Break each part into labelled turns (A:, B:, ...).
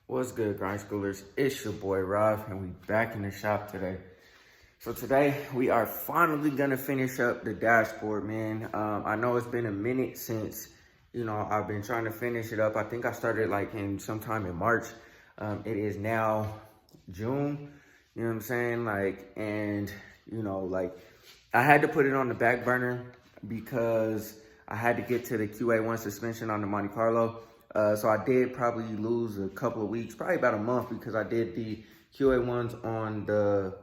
A: What's good, grind schoolers? It's your boy Rob, and we back in the shop today. So today we are finally gonna finish up the dashboard, man. I know it's been a minute since I've been trying to finish it up. I think I started like in sometime in March. It is now June. You know what I'm saying? I had to put it on the back burner because I had to get to the QA1 suspension on the Monte Carlo. So I did probably lose a couple of weeks, probably about a month, because I did the QA1s on the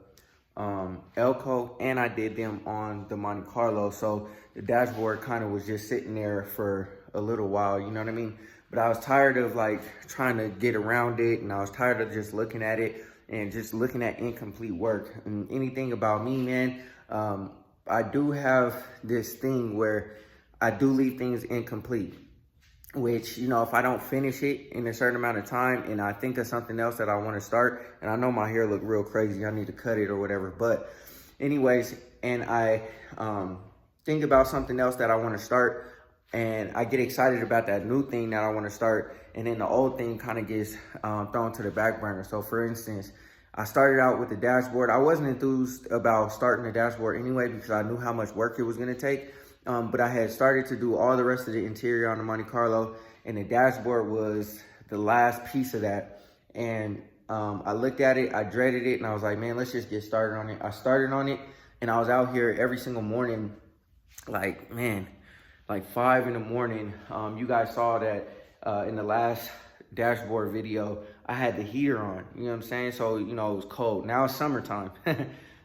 A: Elko and I did them on the Monte Carlo. So the dashboard kind of was just sitting there for a little while, you know what I mean? But I was tired of like trying to get around it, and I was tired of just looking at it and just looking at incomplete work. And anything about me, man, I do have this thing where I do leave things incomplete, which, if I don't finish it in a certain amount of time and I think of something else that I want to start, and I know my hair look real crazy, I need to cut it or whatever, but anyways, and I think about something else that I want to start, and I get excited about that new thing that I want to start, and then the old thing kind of gets thrown to the back burner. So for instance, I started out with the dashboard. I wasn't enthused about starting the dashboard anyway because I knew how much work it was going to take. But I had started to do all the rest of the interior on the Monte Carlo, and the dashboard was the last piece of that. And I looked at it, I dreaded it, and I was like, man, let's just get started on it. I started on it, and I was out here every single morning, like 5 in the morning. You guys saw that in the last dashboard video, I had the heater on, you know what I'm saying? So, it was cold. Now it's summertime.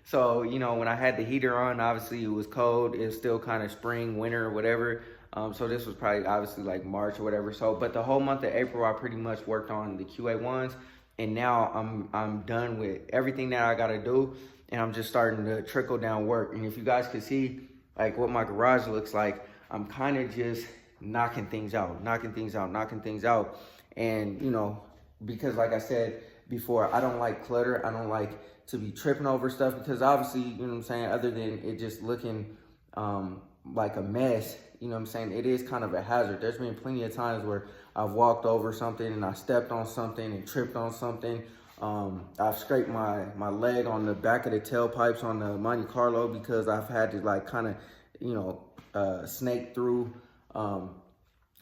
A: So, when I had the heater on, obviously it was cold. It was still kind of spring, winter, or whatever. So this was probably obviously like March or whatever. So, but the whole month of April, I pretty much worked on the QA1s. And now I'm done with everything that I got to do. And I'm just starting to trickle down work. And if you guys could see like what my garage looks like, I'm kind of just knocking things out. And, because like I said before, I don't like clutter. I don't like to be tripping over stuff, because obviously, you know what I'm saying, other than it just looking like a mess, you know what I'm saying, it is kind of a hazard. There's been plenty of times where I've walked over something and I stepped on something and tripped on something. I've scraped my leg on the back of the tailpipes on the Monte Carlo because I've had to like kind of snake through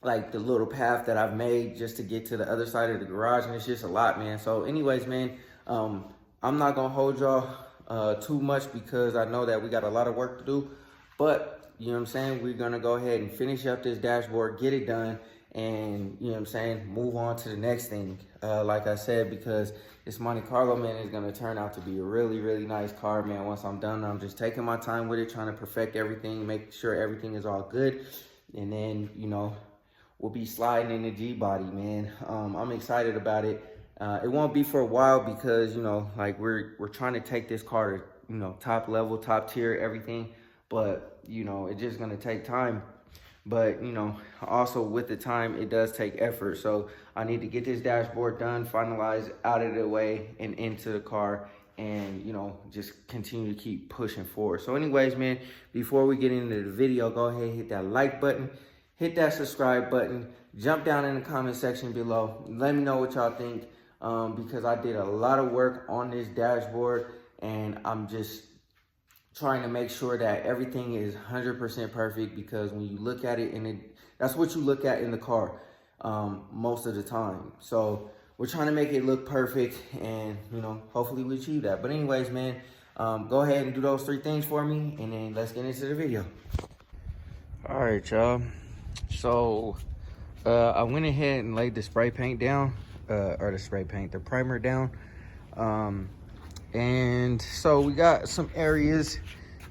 A: like the little path that I've made just to get to the other side of the garage, and it's just a lot, man. So anyways, man, I'm not gonna hold y'all too much because I know that we got a lot of work to do, but you know what I'm saying, we're gonna go ahead and finish up this dashboard, get it done, and you know what I'm saying, move on to the next thing. Like I said, because this Monte Carlo, man, is gonna turn out to be a really, really nice car, man. Once I'm done, I'm just taking my time with it, trying to perfect everything, make sure everything is all good, and then, we'll be sliding in the Gbody, man. I'm excited about it. It won't be for a while because, we're trying to take this car to, top level, top tier, everything. But, it's just going to take time. But, also with the time, it does take effort. So I need to get this dashboard done, finalized, out of the way, and into the car. And, just continue to keep pushing forward. So anyways, man, before we get into the video, go ahead and hit that like button. Hit that subscribe button. Jump down in the comment section below. Let me know what y'all think. Because I did a lot of work on this dashboard, and I'm just trying to make sure that everything is 100% perfect, because when you look at it, that's what you look at in the car most of the time. So we're trying to make it look perfect, and hopefully we achieve that. But anyways, man, go ahead and do those 3 things for me, and then let's get into the video. All right, y'all. So I went ahead and laid the spray paint down, the primer down. And so we got some areas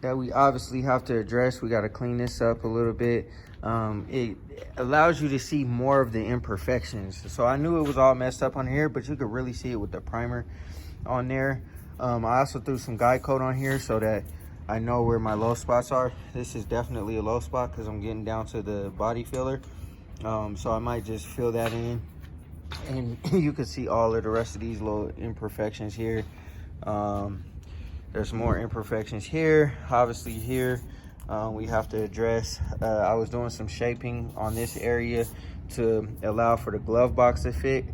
A: that we obviously have to address. We got to clean this up a little bit. It allows you to see more of the imperfections. So I knew it was all messed up on here, but you could really see it with the primer on there. I also threw some guide coat on here so that I know where my low spots are. This is definitely a low spot because I'm getting down to the body filler. So I might just fill that in, and you can see all of the rest of these little imperfections here. There's more imperfections here. Obviously here, we have to address. I was doing some shaping on this area to allow for the glove box to fit.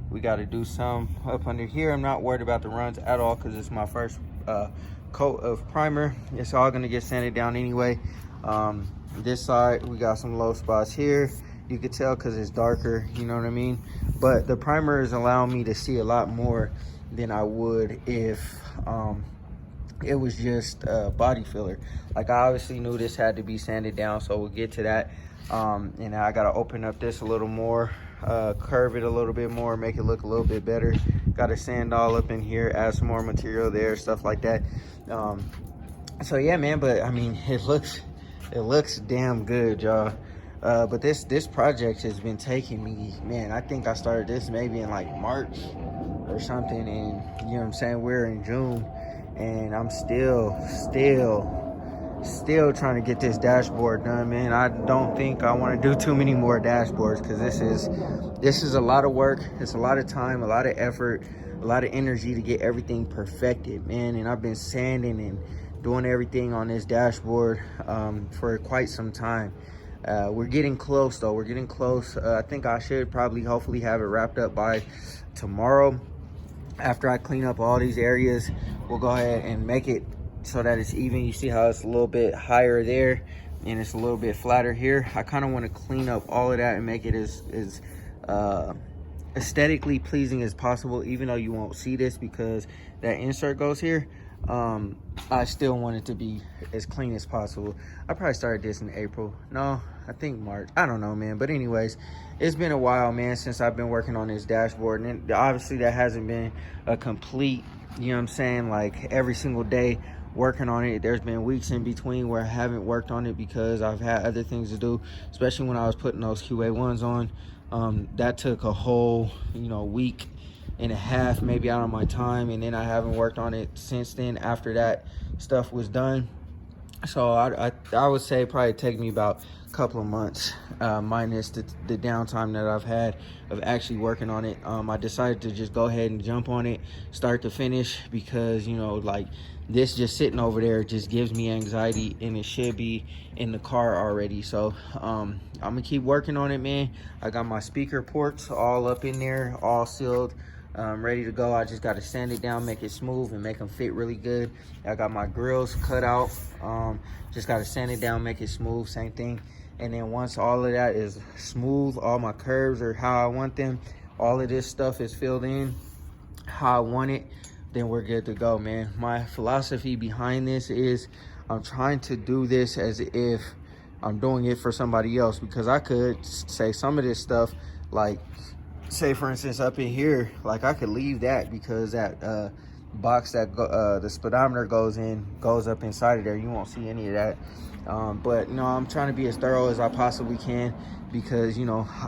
A: We got to do some up under here. I'm not worried about the runs at all because it's my first coat of primer. It's all going to get sanded down anyway. This side, we got some low spots here. You could tell because it's darker, you know what I mean? But the primer is allowing me to see a lot more than I would if it was just body filler. Like, I obviously knew this had to be sanded down, so we'll get to that. And I gotta open up this a little more, curve it a little bit more, make it look a little bit better. Gotta sand all up in here, add some more material there, stuff like that. So yeah, man, but I mean, it looks damn good, y'all. But this project has been taking me, man, I think I started this maybe in like March or something, and you know what I'm saying, we're in June, and I'm still trying to get this dashboard done, man. I don't think I want to do too many more dashboards because this is a lot of work. It's a lot of time, a lot of effort, a lot of energy to get everything perfected, man. And I've been sanding and doing everything on this dashboard for quite some time. We're getting close though. We're getting close. I think I should probably hopefully have it wrapped up by tomorrow. After I clean up all these areas, we'll go ahead and make it so that it's even. You see how it's a little bit higher there and it's a little bit flatter here. I kind of want to clean up all of that and make it as aesthetically pleasing as possible, even though you won't see this because that insert goes here. I still want it to be as clean as possible. I probably started this in April. No, I think March. I don't know, man. But anyways, it's been a while, man, since I've been working on this dashboard. And obviously that hasn't been a complete, you know what I'm saying, like every single day working on it. There's been weeks in between where I haven't worked on it because I've had other things to do, especially when I was putting those QA1s on. That took a whole, week and a half maybe out of my time, and then I haven't worked on it since then after that stuff was done. So I would say probably take me about a couple of months, minus the downtime that I've had of actually working on it. I decided to just go ahead and jump on it start to finish because like this just sitting over there just gives me anxiety, and it should be in the car already. So I'm gonna keep working on it, man. I got my speaker ports all up in there, all sealed, ready to go. I just got to sand it down, make it smooth, and make them fit really good. I got my grills cut out, just got to sand it down, make it smooth, same thing. And then once all of that is smooth, all my curves are how I want them, all of this stuff is filled in how I want it, then we're good to go, man. My philosophy behind this is I'm trying to do this as if I'm doing it for somebody else, because I could say some of this stuff, like say for instance up in here, like I could leave that because that box that the speedometer goes up inside of there. You won't see any of that. But I'm trying to be as thorough as I possibly can because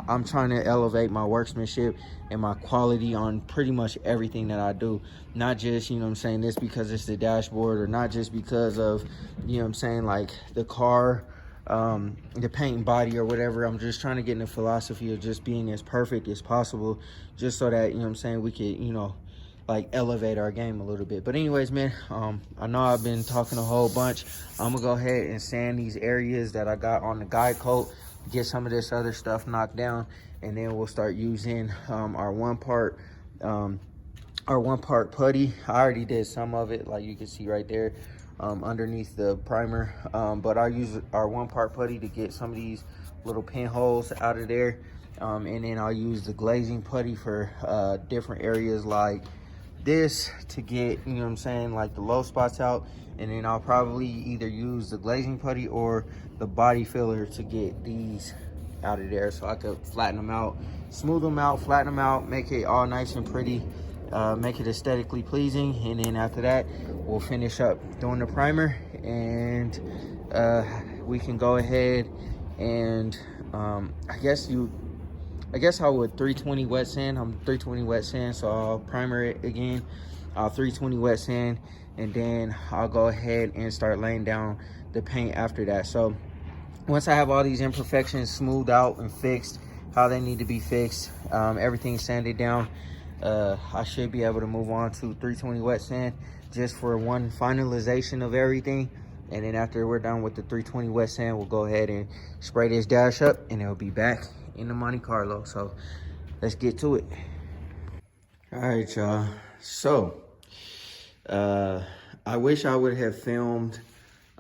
A: I'm trying to elevate my workmanship and my quality on pretty much everything that I do. Not just I'm saying this because it's the dashboard, or not just because of I'm saying like the car, the paint and body or whatever. I'm just trying to get in the philosophy of just being as perfect as possible, just so that I'm saying we could like elevate our game a little bit. But anyways, man, I know I've been talking a whole bunch. I'm gonna go ahead and sand these areas that I got on the guide coat, get some of this other stuff knocked down, and then we'll start using our one part putty. I already did some of it, like you can see right there, underneath the primer, but I use our one part putty to get some of these little pinholes out of there, and then I'll use the glazing putty for different areas like this to get like the low spots out, and then I'll probably either use the glazing putty or the body filler to get these out of there, so I could flatten them out, smooth them out, flatten them out, make it all nice and pretty, make it aesthetically pleasing. And then after that we'll finish up doing the primer, and we can go ahead and I guess I would 320 wet sand. I'm 320 wet sand, so I'll primer it again. I'll 320 wet sand, and then I'll go ahead and start laying down the paint after that. So once I have all these imperfections smoothed out and fixed how they need to be fixed, everything sanded down, I should be able to move on to 320 wet sand just for one finalization of everything. And then after we're done with the 320 wet sand, we'll go ahead and spray this dash up, and it'll be back in the Monte Carlo. So let's get to it. All right, y'all. So, I wish I would have filmed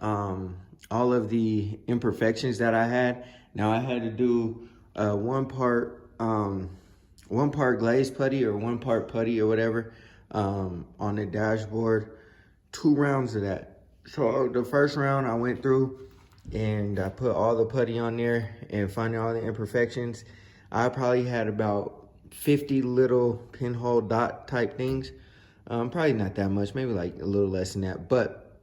A: all of the imperfections that I had. Now I had to do one part glazed putty or one part putty or whatever on the dashboard. 2 rounds of that. So the first round I went through and I put all the putty on there and finding all the imperfections. I probably had about 50 little pinhole dot type things. Probably not that much, maybe like a little less than that. But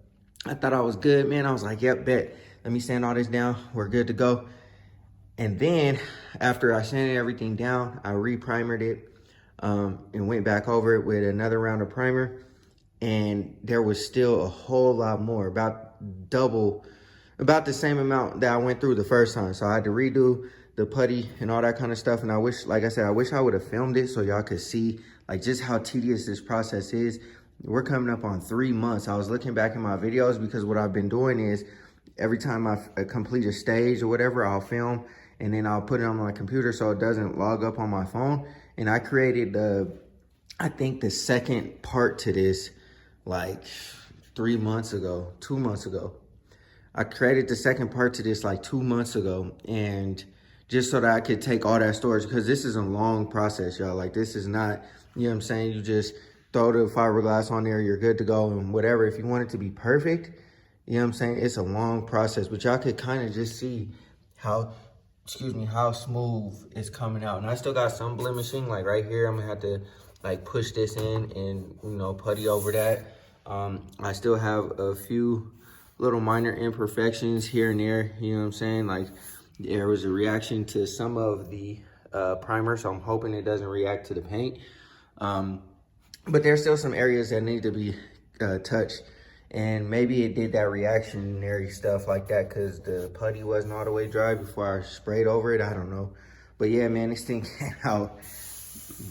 A: I thought I was good, man. I was like, yep, bet. Let me sand all this down. We're good to go. And then after I sanded everything down, I re-primered it and went back over it with another round of primer. And there was still a whole lot more, about double, about the same amount that I went through the first time. So I had to redo the putty and all that kind of stuff. And I wish, like I said, I wish I would have filmed it so y'all could see like just how tedious this process is. We're coming up on 3 months. I was looking back in my videos because what I've been doing is every time I complete a stage or whatever, I'll film and then I'll put it on my computer so it doesn't log up on my phone. And I created I think the second part to this like 3 months ago, 2 months ago. I created the second part to this like 2 months ago, and just so that I could take all that storage, because this is a long process, y'all. Like this is not, you know what I'm saying? You just throw the fiberglass on there, you're good to go and whatever. If you want it to be perfect, you know what I'm saying? It's a long process, but y'all could kind of just see how, how smooth it's coming out. And I still got some blemishing, like right here. I'm gonna have to like push this in and, you know, putty over that. I still have a few little minor imperfections here and there, you know what I'm saying? Like there was a reaction to some of the primer, so I'm hoping it doesn't react to the paint. But there's still some areas that need to be touched. And maybe it did that reactionary stuff like that because the putty wasn't all the way dry before I sprayed over it. I don't know. But yeah, man, this thing came out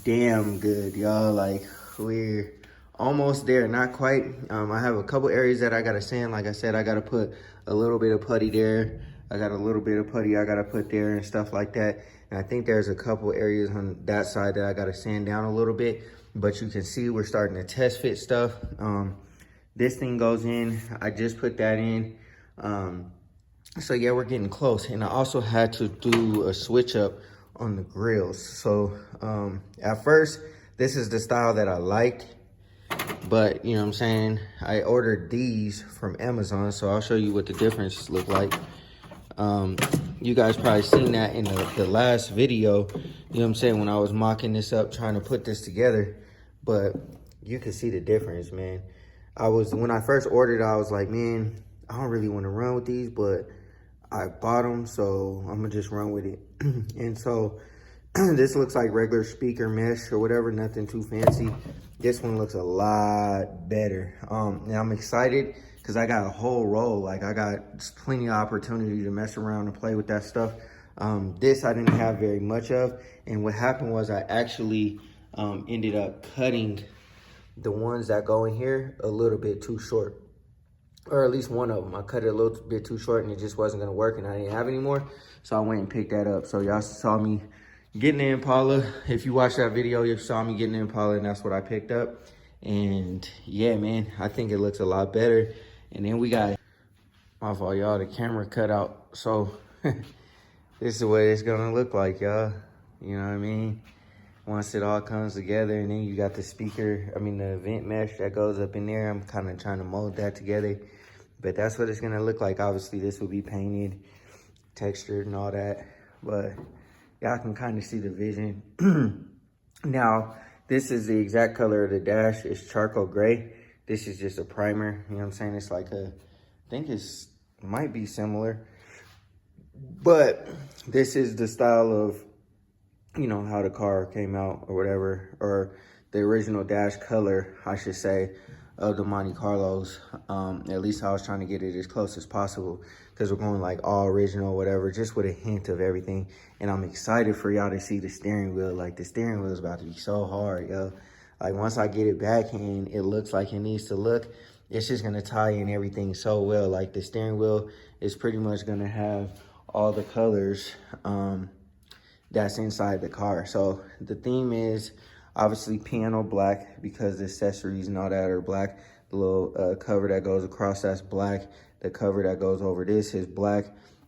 A: damn good, y'all. Like we're almost there, not quite. I have a couple areas that I gotta sand. Like I said, I gotta put a little bit of putty there. I got a little bit of putty I gotta put there and stuff like that. And I think there's a couple areas on that side that I gotta sand down a little bit. But you can see we're starting to test fit stuff. This thing goes in. I just put that in. So yeah, we're getting close. And I also had to do a switch up on the grills. So at first, this is the style that I liked. But, you know what I'm saying, I ordered these from Amazon, so I'll show you what the difference look like. You guys probably seen that in the last video, you know what I'm saying, when I was mocking this up, trying to put this together. But you can see the difference, man. When I first ordered, I was like, man, I don't really want to run with these, but I bought them, so I'm gonna just run with it. And so this looks like regular speaker mesh or whatever, nothing too fancy. This one looks a lot better. And I'm excited because I got a whole roll. Like I got plenty of opportunity to mess around and play with that stuff. This I didn't have very much of. And what happened was I actually ended up cutting the ones that go in here a little bit too short. Or at least one of them. I cut it a little bit too short and it just wasn't gonna work and I didn't have any more. So I went and picked that up. So y'all saw me getting the Impala. If you watched that video, you saw me getting the Impala and that's what I picked up. And yeah, man, I think it looks a lot better. And then we got, my fault, y'all, the camera cut out. So this is what it's gonna look like, y'all. You know what I mean? Once it all comes together, and then you got the the vent mesh that goes up in there. I'm kind of trying to mold that together. But that's what it's gonna look like. Obviously, this will be painted, textured, and all that. But y'all can kind of see the vision. Now, this is the exact color of the dash. It's charcoal gray. This is just a primer. You know what I'm saying? It's like I think it might be similar. But this is the style of, you know, how the car came out or whatever. Or the original dash color, I should say, of the Monte Carlo's. At least I was trying to get it as close as possible because we're going like all original, whatever, just with a hint of everything. And I'm excited for y'all to see the steering wheel. Like the steering wheel is about to be so hard, yo. Like once I get it back and it looks like it needs to look, it's just gonna tie in everything so well. Like the steering wheel is pretty much gonna have all the colors that's inside the car. So the theme is Obviously piano black because the accessories and all that are black. The little cover that goes across, that's black. The cover that goes over this is black.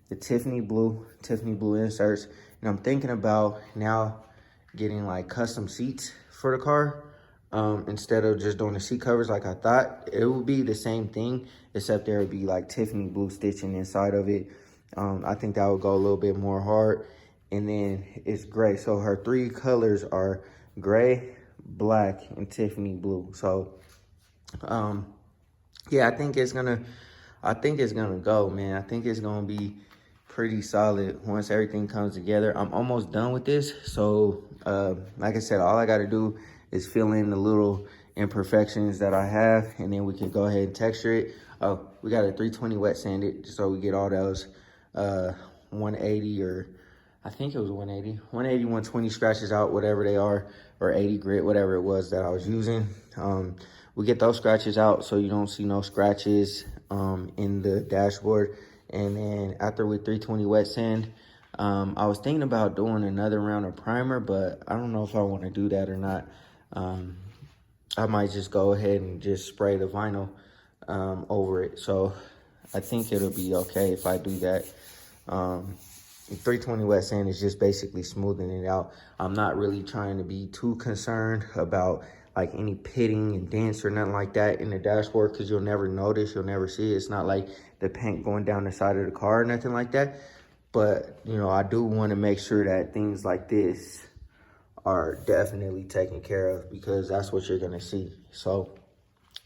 A: The Tiffany blue inserts. And I'm thinking about now getting like custom seats for the car. Instead of just doing the seat covers like I thought. It would be the same thing, except there would be like Tiffany blue stitching inside of it. I think that would go a little bit more hard. And then it's gray. So her 3 colors are gray, black, and Tiffany blue. So yeah, I think it's gonna go, man. I think it's gonna be pretty solid once everything comes together. I'm almost done with this. So like I said, all I gotta do is fill in the little imperfections that I have, and then we can go ahead and texture it. Oh, we got a 320 wet sand it, so we get all those 180, or I think it was 180, 120 scratches out, whatever they are, or 80 grit, whatever it was that I was using. We get those scratches out so you don't see no scratches in the dashboard. And then after with 320 wet sand, I was thinking about doing another round of primer, but I don't know if I want to do that or not. I might just go ahead and just spray the vinyl over it. So I think it'll be okay if I do that. 320 wet sand is just basically smoothing it out. I'm not really trying to be too concerned about like any pitting and dents or nothing like that in the dashboard, because you'll never notice, you'll never see it. It's not like the paint going down the side of the car or nothing like that. But, you know, I do want to make sure that things like this are definitely taken care of, because that's what you're going to see. So,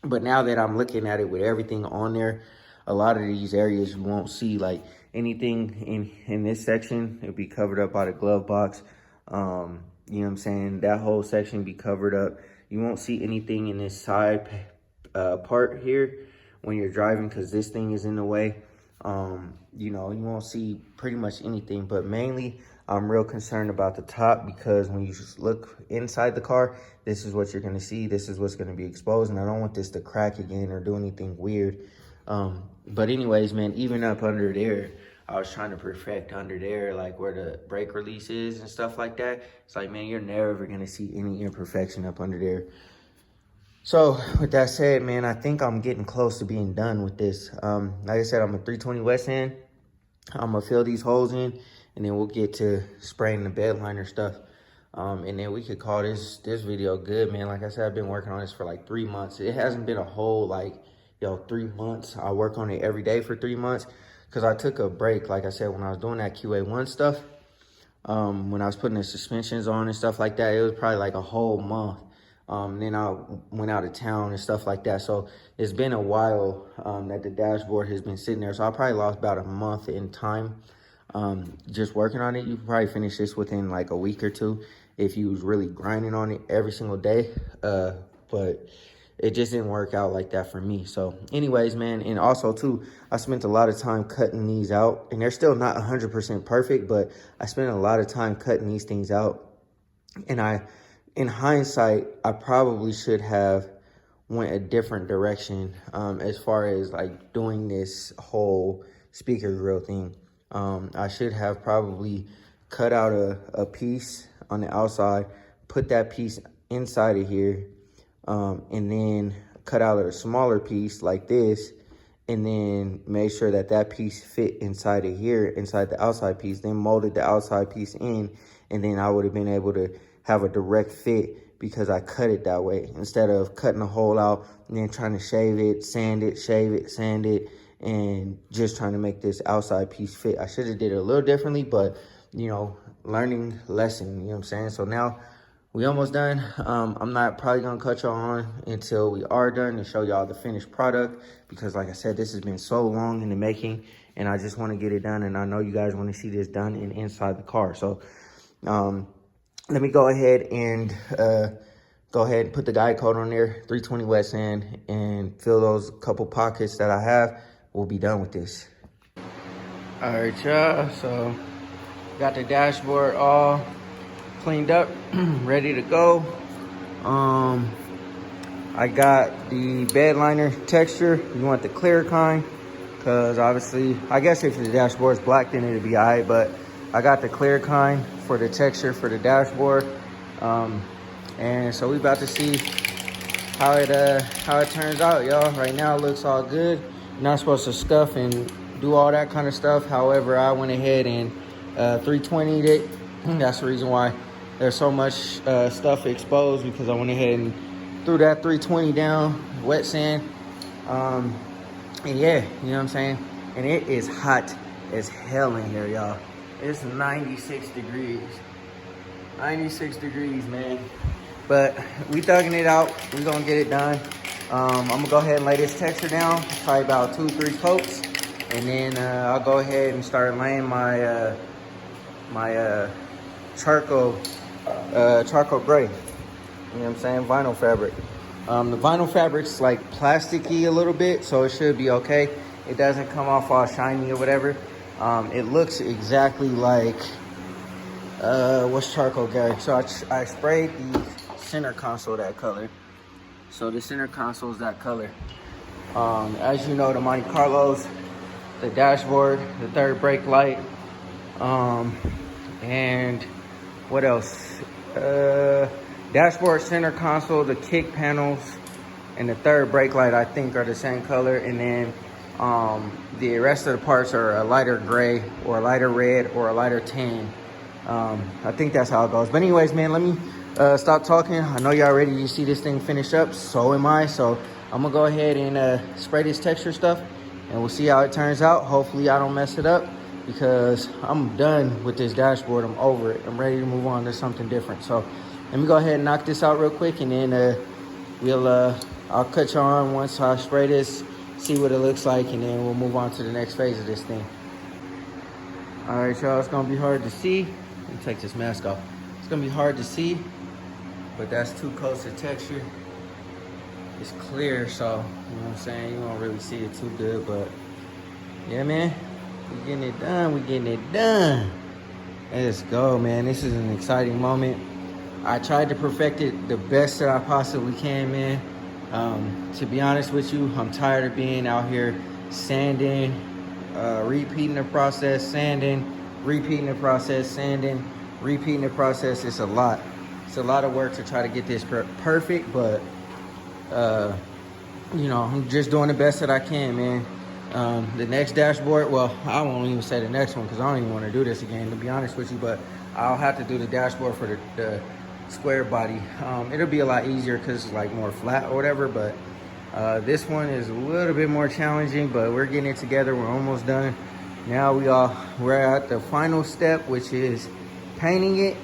A: but now that I'm looking at it with everything on there, a lot of these areas you won't see like anything in this section. It'll be covered up by the glove box. You know what I'm saying? That whole section be covered up. You won't see anything in this side part here when you're driving, because this thing is in the way. You know, you won't see pretty much anything, but mainly I'm real concerned about the top, because when you just look inside the car, this is what you're going to see. This is what's going to be exposed, and I don't want this to crack again or do anything weird. But anyways, man, even up under there, I was trying to perfect under there, like where the brake release is and stuff like that. It's like, man, you're never going to see any imperfection up under there. So with that said, man, I think I'm getting close to being done with this. Like I said, I'm a 320 wet sand. I'm going to fill these holes in, and then we'll get to spraying the bed liner stuff. And then we could call this video good, man. Like I said, I've been working on this for like 3 months. It hasn't been a whole, like, 3 months. I work on it every day for 3 months, because I took a break, like I said, when I was doing that QA1 stuff. When I was putting the suspensions on and stuff like that, it was probably like a whole month. Then I went out of town and stuff like that. So it's been a while that the dashboard has been sitting there. So I probably lost about a month in time just working on it. You could probably finish this within like a week or two if you was really grinding on it every single day. But it just didn't work out like that for me. So anyways, man, and also too, I spent a lot of time cutting these out, and they're still not 100% perfect, but I spent a lot of time cutting these things out. And in hindsight, I probably should have went a different direction as far as like doing this whole speaker grill thing. I should have probably cut out a piece on the outside, put that piece inside of here, and then cut out a smaller piece like this, and then made sure that that piece fit inside of here, inside the outside piece, then molded the outside piece in, and then I would have been able to have a direct fit, because I cut it that way, instead of cutting a hole out and then trying to shave it, sand it, shave it, sand it, and just trying to make this outside piece fit. I should have did it a little differently, but, you know, learning lesson, you know what I'm saying? So now we almost done. I'm not probably gonna cut y'all on until we are done to show y'all the finished product, because like I said, this has been so long in the making, and I just want to get it done, and I know you guys want to see this done and inside the car. So let me go ahead and put the guide code on there, 320 wet sand, and fill those couple pockets that I have. We'll be done with this. All right, y'all, so got the dashboard all cleaned up, ready to go. I got the bed liner texture. You want the clear kind, because obviously, I guess if the dashboard's black, then it'd be all right, but I got the clear kind for the texture for the dashboard. And so we about to see how it turns out, y'all. Right now it looks all good. You're not supposed to scuff and do all that kind of stuff. However, I went ahead and 320'd it. That's the reason why there's so much stuff exposed, because I went ahead and threw that 320 down, wet sand. And yeah, you know what I'm saying? And it is hot as hell in here, y'all. It's 96 degrees. 96 degrees, man. But we thugging it out. We gonna get it done. I'm gonna go ahead and lay this texture down, probably about 2-3 coats, and then I'll go ahead and start laying my charcoal gray. You know what I'm saying? Vinyl fabric. The vinyl fabric's like plasticky a little bit, so it should be okay. It doesn't come off all shiny or whatever. It looks exactly like what's charcoal gray. So I sprayed the center console that color. So the center console is that color. As you know, the Monte Carlo's, the dashboard, the third brake light, and what else? Dashboard, center console, the kick panels, and the third brake light I think are the same color. And then the rest of the parts are a lighter gray or a lighter red or a lighter tan. I think that's how it goes. But anyways, man, let me stop talking. I know y'all ready to see this thing finish up. So am I. So I'm gonna go ahead and spray this texture stuff, and we'll see how it turns out. Hopefully I don't mess it up, because I'm done with this dashboard. I'm over it. I'm ready to move on to something different. So let me go ahead and knock this out real quick, and then I'll cut you on once I spray this, see what it looks like, and then we'll move on to the next phase of this thing. All right, y'all, it's gonna be hard to see. Let me take this mask off. It's gonna be hard to see, but that's 2 coats of texture. It's clear, so you know what I'm saying, you won't really see it too good, but yeah, man, we're getting it done. We're getting it done. Let's go, man. This is an exciting moment. I tried to perfect it the best that I possibly can, man. To be honest with you, I'm tired of being out here sanding, repeating the process, sanding, repeating the process, sanding, repeating the process. It's a lot. It's a lot of work to try to get this perfect, but you know, I'm just doing the best that I can, man. The next dashboard, well, I won't even say the next one, because I don't even want to do this again, to be honest with you, but I'll have to do the dashboard for the square body. It'll be a lot easier because it's like more flat or whatever, but this one is a little bit more challenging, but we're getting it together. We're almost done. Now we're at the final step, which is painting it.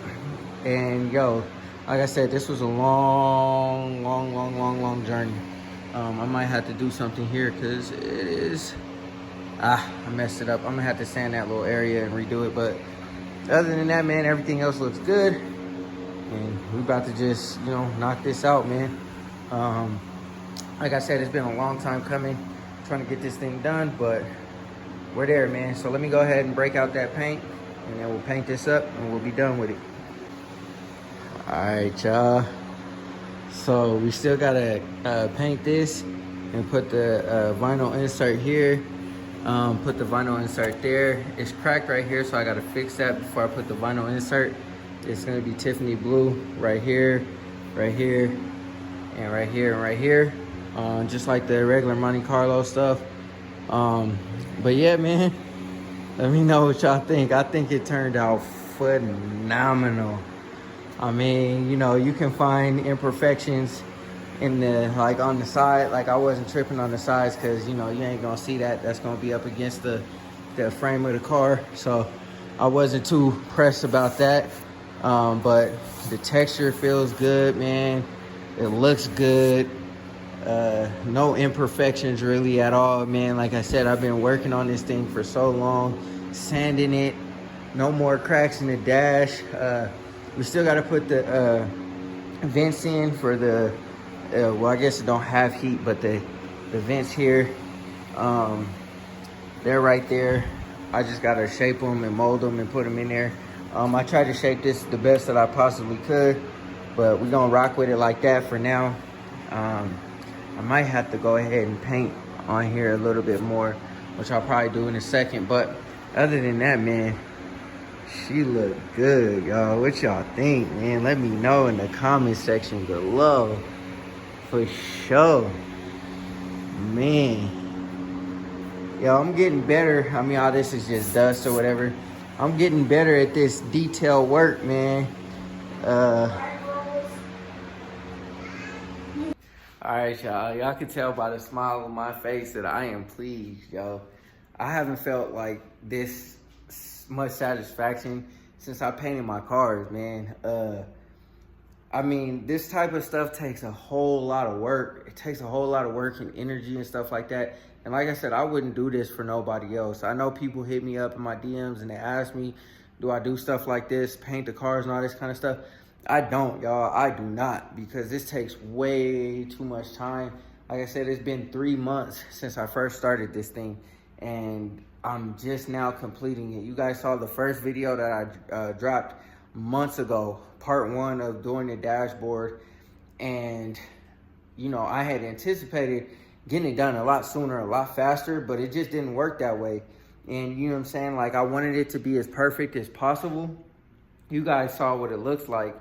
A: And yo, like I said, this was a long journey. I might have to do something here, because it is, I messed it up. I'm gonna have to sand that little area and redo it, but other than that, man, everything else looks good. And we about to just, you know, knock this out, man. Like I said, it's been a long time coming, trying to get this thing done, but we're there, man. So let me go ahead and break out that paint, and then we'll paint this up, and we'll be done with it. All right, y'all. So we still gotta paint this and put the vinyl insert here. Put the vinyl insert there. It's cracked right here, so I gotta fix that before I put the vinyl insert. It's gonna be Tiffany blue right here, right here, and right here, and right here. Just like the regular Monte Carlo stuff. But yeah, man, let me know what y'all think. I think it turned out phenomenal. I mean, you know, you can find imperfections in the, like on the side. Like I wasn't tripping on the sides, because, you know, you ain't gonna see that. That's gonna be up against the frame of the car. So I wasn't too pressed about that. But the texture feels good, man. It looks good. No imperfections really at all, man. Like I said, I've been working on this thing for so long, sanding it. No more cracks in the dash. We still got to put the vents in for the, well, I guess it don't have heat, but the vents here, they're right there. I just got to shape them and mold them and put them in there. I tried to shape this the best that I possibly could, but we're going to rock with it like that for now. I might have to go ahead and paint on here a little bit more, which I'll probably do in a second. But other than that, man, She look good, y'all. What y'all think, man? Let me know in the comment section below. For sure. Man. Yo, I'm getting better. I mean, all this is just dust or whatever. I'm getting better at this detail work, man. All right, y'all. Y'all can tell by the smile on my face that I am pleased, yo. I haven't felt like this much satisfaction since I painted my cars, man. I mean, this type of stuff takes a whole lot of work. It takes a whole lot of work and energy and stuff like that. And like I said, I wouldn't do this for nobody else. I know people hit me up in my DMs and they ask me, do I do stuff like this, paint the cars and all this kind of stuff? I don't, y'all. I do not, because this takes way too much time. Like I said, it's been 3 months since I first started this thing, and I'm just now completing it. You guys saw the first video that I dropped months ago, part 1 of doing the dashboard, and you know, I had anticipated getting it done a lot sooner, a lot faster, but it just didn't work that way. And you know what I'm saying? Like, I wanted it to be as perfect as possible. You guys saw what it looks like.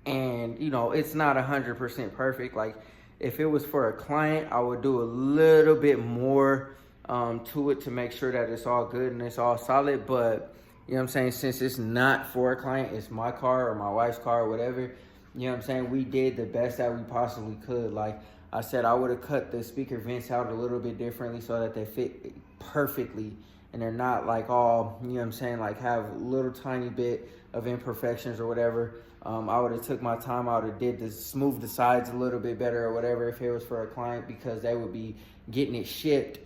A: And, you know, it's not 100% perfect. Like, if it was for a client, I would do a little bit more to it to make sure that it's all good and it's all solid. But, you know what I'm saying, since it's not for a client, it's my car or my wife's car or whatever, you know what I'm saying, we did the best that we possibly could. Like I said, I would have cut the speaker vents out a little bit differently so that they fit perfectly. And they're not like all, you know what I'm saying, like have a little tiny bit of imperfections or whatever. I would have took my time. I would have did this, smooth the sides a little bit better or whatever if it was for a client, because they would be getting it shipped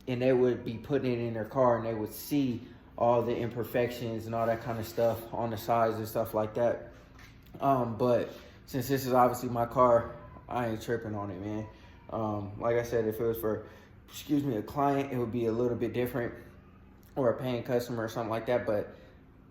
A: and they would be putting it in their car and they would see all the imperfections and all that kind of stuff on the sides and stuff like that. But since this is obviously my car, I ain't tripping on it, man. Like I said, if it was for, a client, it would be a little bit different, or a paying customer or something like that. But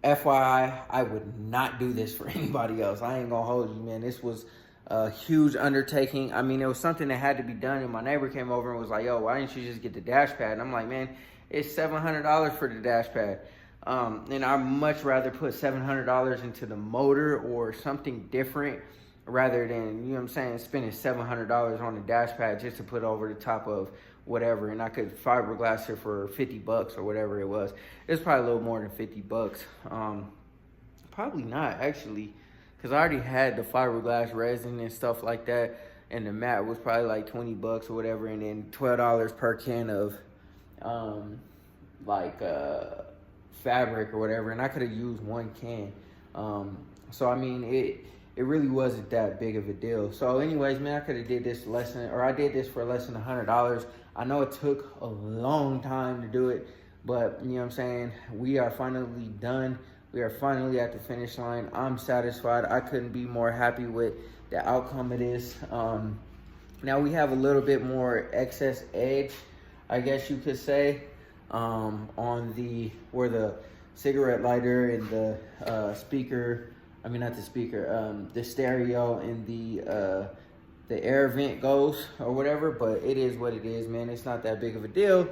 A: FYI, I would not do this for anybody else. I ain't gonna hold you, man. This was a huge undertaking. I mean, it was something that had to be done, and my neighbor came over and was like, yo, why didn't you just get the dash pad? And I'm like, man, it's $700 for the dash pad. And I'd much rather put $700 into the motor or something different rather than, you know what I'm saying, spending $700 on the dash pad just to put over the top of whatever. And I could fiberglass it for $50 or whatever it was. It's probably a little more than $50. Probably not, actually, because I already had the fiberglass resin and stuff like that, and the mat was probably like $20 or whatever, and then $12 per can of fabric or whatever, and I could have used 1 can. So I mean, it really wasn't that big of a deal. So anyways, man, I could have did this I did this for less than $100. I know it took a long time to do it, but you know what I'm saying, we are finally done. We are finally at the finish line. I'm satisfied. I couldn't be more happy with the outcome of this. Now we have a little bit more excess edge, I guess you could say, on where the cigarette lighter and the speaker, I mean, not the speaker, the stereo and the air vent goes or whatever. But it is what it is, man. It's not that big of a deal.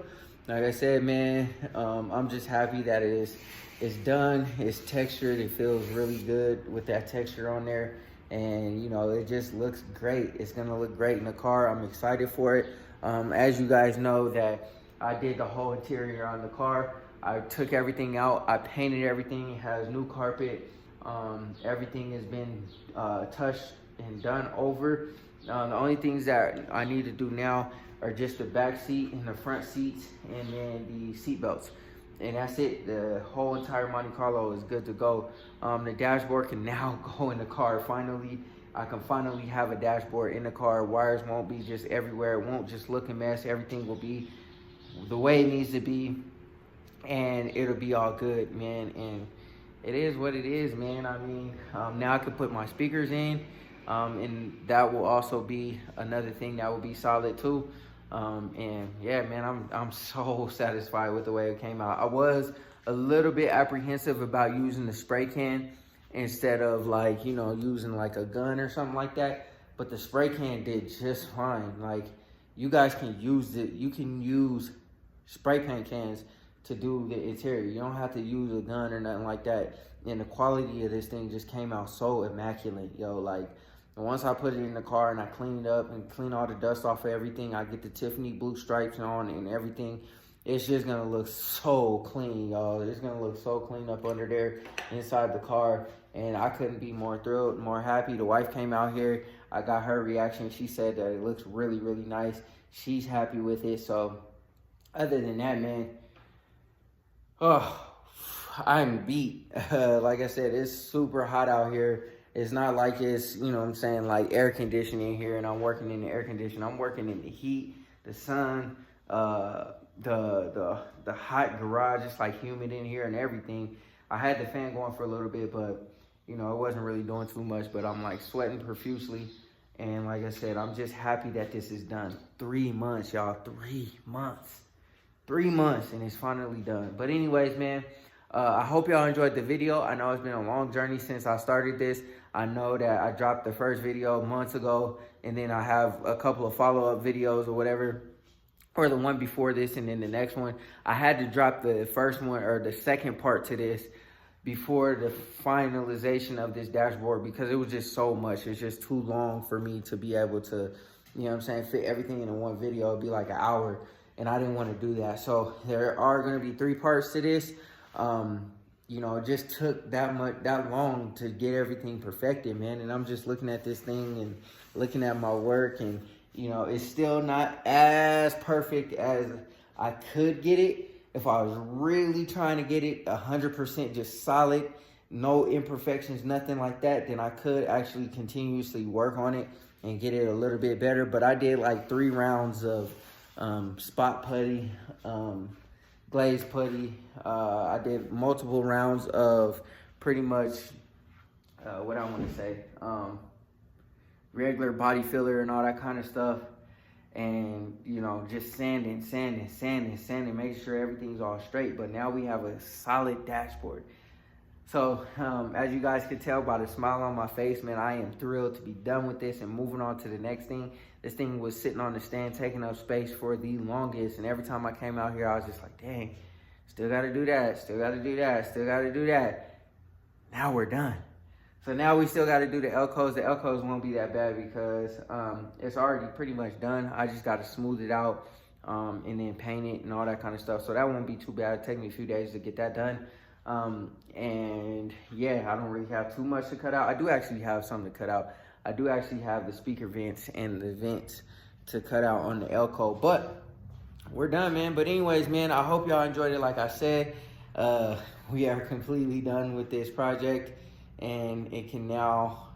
A: Like I said, man, I'm just happy that it's done. It's textured. It feels really good with that texture on there. And, you know, it just looks great. It's going to look great in the car. I'm excited for it. As you guys know, that I did the whole interior on the car. I took everything out. I painted everything. It has new carpet. Everything has been touched and done over. The only things that I need to do now are just the back seat and the front seats, and then the seat belts. And that's it. The whole entire Monte Carlo is good to go. The dashboard can now go in the car. Finally, I can finally have a dashboard in the car. Wires won't be just everywhere. It won't just look a mess. Everything will be the way it needs to be, and it'll be all good, man. And it is what it is, man. I mean, now I can put my speakers in, and that will also be another thing that will be solid too. And yeah, man, I'm so satisfied with the way it came out. I was a little bit apprehensive about using the spray can instead of, like, you know, using like a gun or something like that. But the spray can did just fine. Like, you guys can use it. You can use spray paint cans to do the interior. You don't have to use a gun or nothing like that. And the quality of this thing just came out so immaculate, yo. Like, once I put it in the car and I cleaned up and clean all the dust off of everything, I get the Tiffany blue stripes on and everything. It's just gonna look so clean, y'all. It's gonna look so clean up under there inside the car. And I couldn't be more thrilled, more happy. The wife came out here. I got her reaction. She said that it looks really, really nice. She's happy with it. So other than that, man, oh, I'm beat. Like I said, it's super hot out here. It's not like it's, you know what I'm saying, like air conditioning here and I'm working in the air conditioning. I'm working in the heat, the sun, the hot garage. It's like humid in here and everything. I had the fan going for a little bit, but you know, it wasn't really doing too much, but I'm like sweating profusely. And like I said, I'm just happy that this is done. 3 months, y'all, 3 months. 3 months and it's finally done. But anyways, man, I hope y'all enjoyed the video. I know it's been a long journey since I started this. I know that I dropped the first video months ago, and then I have a couple of follow-up videos or whatever, or the one before this and then the next one. I had to drop the first one or the second part to this before the finalization of this dashboard because it was just so much. It's just too long for me to be able to, you know what I'm saying, fit everything in one video. It'd be like an hour, and I didn't want to do that. So there are going to be 3 parts to this. You know, it just took that long to get everything perfected, man. And I'm just looking at this thing and looking at my work, and you know, it's still not as perfect as I could get it. If I was really trying to get it 100% just solid, no imperfections, nothing like that, then I could actually continuously work on it and get it a little bit better. But I did like 3 rounds of spot putty, glaze putty. I did multiple rounds of pretty much, what I want to say, regular body filler and all that kind of stuff. And, you know, just sanding, making sure everything's all straight. But now we have a solid dashboard. So, as you guys can tell by the smile on my face, man, I am thrilled to be done with this and moving on to the next thing. This thing was sitting on the stand, taking up space for the longest. And every time I came out here, I was just like, dang, still got to do that, still got to do that, still got to do that. Now we're done. So now we still got to do the elcos. The elcos won't be that bad because it's already pretty much done. I just got to smooth it out and then paint it and all that kind of stuff. So that won't be too bad. It'll take me a few days to get that done. And yeah, I don't really have too much to cut out. I do actually have something to cut out. I do actually have the speaker vents and the vents to cut out on the elco. But we're done, man. But anyways, man, I hope y'all enjoyed it. Like I said, we are completely done with this project. And it can now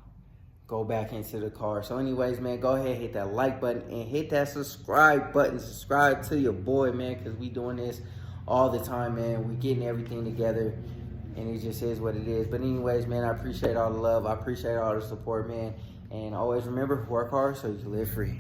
A: go back into the car. So anyways, man, go ahead, hit that like button and hit that subscribe button. Subscribe to your boy, man, because we doing this all the time, man. We getting everything together, and it just is what it is. But anyways, man, I appreciate all the love. I appreciate all the support, man. And always remember, work hard so you can live free.